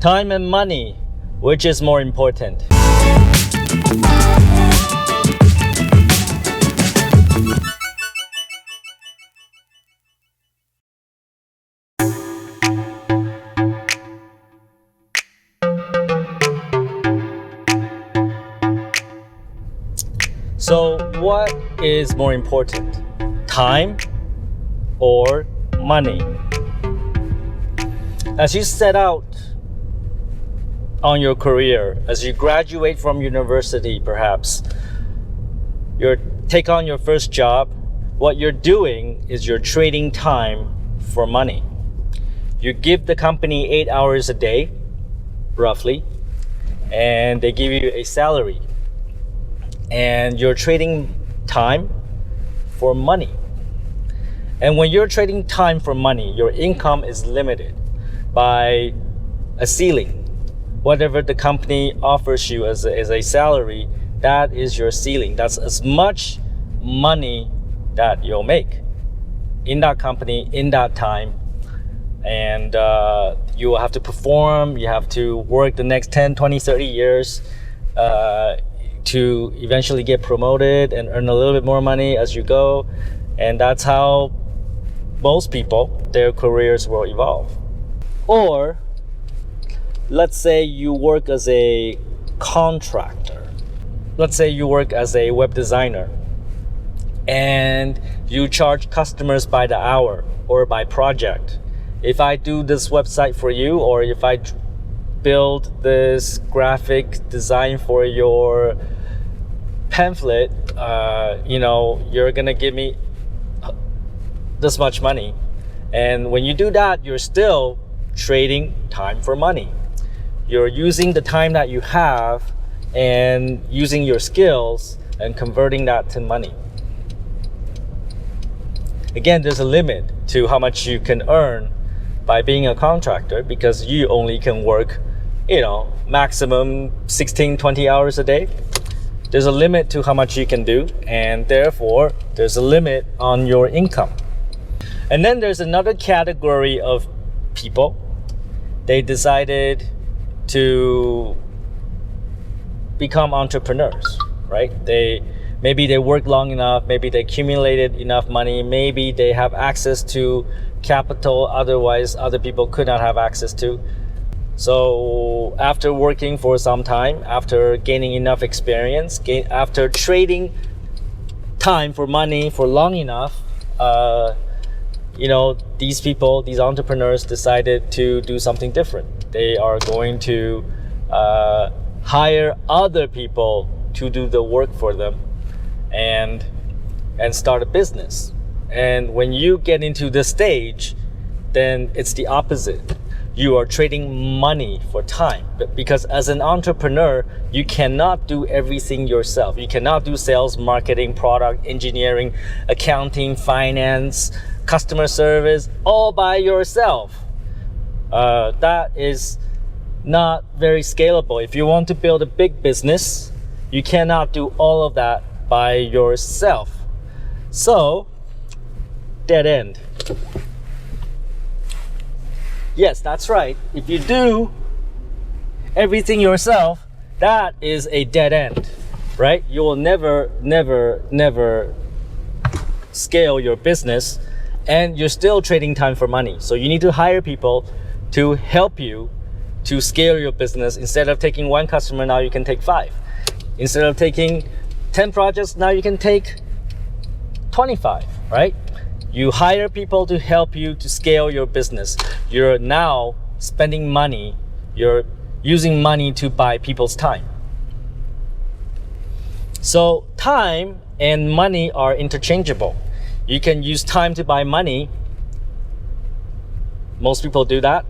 Time and money, which is more important? So what is more important, time or money? As you set out on your career, as you graduate from university perhaps, you take on your first job, what you're doing is you're trading time for money. You give the company 8 hours a day, roughly, and they give you a salary. And you're trading time for money. And when you're trading time for money, your income is limited by a ceiling. Whatever the company offers you as a salary, that is your ceiling. That's as much money that you'll make in that company, in that time. And you will have to perform, you have to work the next 10, 20, 30 years to eventually get promoted and earn a little bit more money as you go. And that's how most people, their careers will evolve. Or let's say you work as a contractor. Let's say you work as a web designer and you charge customers by the hour or by project. If I do this website for you, or if I build this graphic design for your pamphlet, you're gonna give me this much money. And when you do that, you're still trading time for money. You're using the time that you have and using your skills and converting that to money. Again, there's a limit to how much you can earn by being a contractor, because you only can work, maximum 16, 20 hours a day. There's a limit to how much you can do, and therefore there's a limit on your income. And then there's another category of people. They decided to become entrepreneurs, right? Maybe they worked long enough, maybe they accumulated enough money, maybe they have access to capital otherwise other people could not have access to. So after working for some time, after gaining enough experience, after trading time for money for long enough, these people, these entrepreneurs decided to do something different. They are going to hire other people to do the work for them and start a business. And when you get into this stage, then it's the opposite. You are trading money for time. Because as an entrepreneur, you cannot do everything yourself. You cannot do sales, marketing, product, engineering, accounting, finance, customer service, all by yourself. That is not very scalable. If you want to build a big business, you cannot do all of that by yourself. So, dead end. Yes, that's right. If you do everything yourself, that is a dead end, right? You will never scale your business, and you're still trading time for money. So you need to hire people to help you to scale your business. Instead of taking one customer, now you can take 5. Instead of taking 10 projects, now you can take 25, right? You hire people to help you to scale your business. You're now spending money. You're using money to buy people's time. So time and money are interchangeable. You can use time to buy money. Most people do that.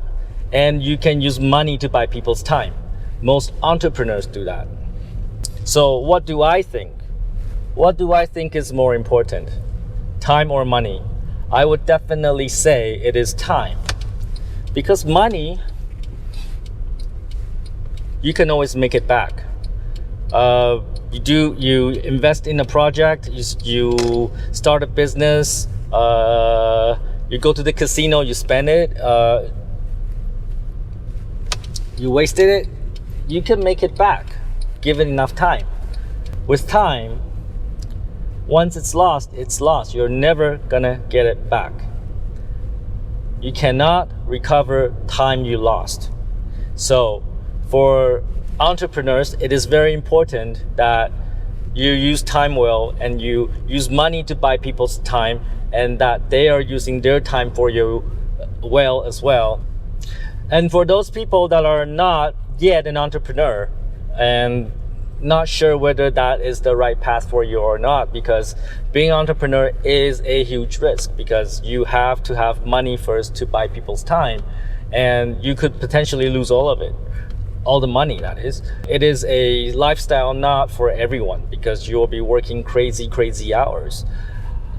And you can use money to buy people's time. Most entrepreneurs do that. So what do I think? What do I think is more important? Time or money? I would definitely say it is time. Because money, you can always make it back. You invest in a project, you start a business, you go to the casino, you spend it. You wasted it, you can make it back, given enough time. With time, once it's lost, it's lost. You're never gonna get it back. You cannot recover time you lost. So for entrepreneurs, it is very important that you use time well and you use money to buy people's time, and that they are using their time for you well as well. And for those people that are not yet an entrepreneur and not sure whether that is the right path for you or not, because being an entrepreneur is a huge risk, because you have to have money first to buy people's time, and you could potentially lose all of it, all the money, that is. It is a lifestyle not for everyone, because you will be working crazy hours.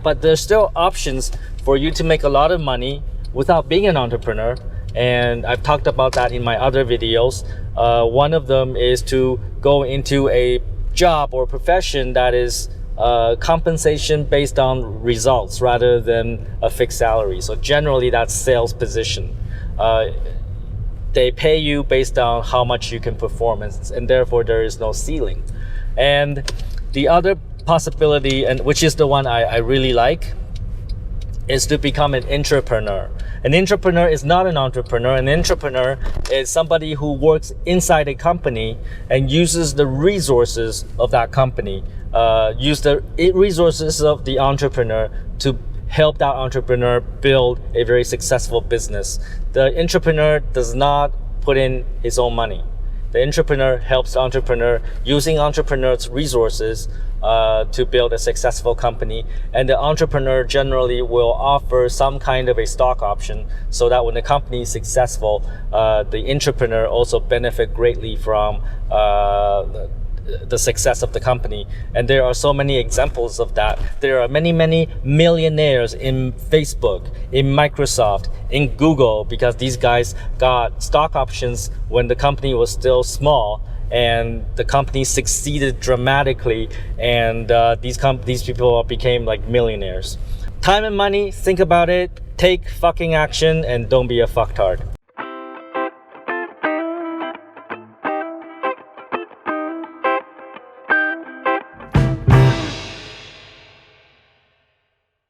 But there's still options for you to make a lot of money without being an entrepreneur, and I've talked about that in my other videos. One of them is to go into a job or profession that is compensation based on results rather than a fixed salary. So generally that's sales position. They pay you based on how much you can perform, and therefore there is no ceiling. And the other possibility, and which is the one I really like, is to become an intrapreneur. An intrapreneur is not an entrepreneur. An intrapreneur is somebody who works inside a company and uses the resources of that company, use the resources of the entrepreneur to help that entrepreneur build a very successful business. The entrepreneur does not put in his own money. The entrepreneur helps the entrepreneur using entrepreneur's resources to build a successful company, and the entrepreneur generally will offer some kind of a stock option, so that when the company is successful, the entrepreneur also benefit greatly from the success of the company. And there are so many examples of that. There are many millionaires in Facebook, in Microsoft, in Google, because these guys got stock options when the company was still small, and the company succeeded dramatically, and these people became like millionaires. Time and money, think about it, take fucking action, and don't be a fucktard.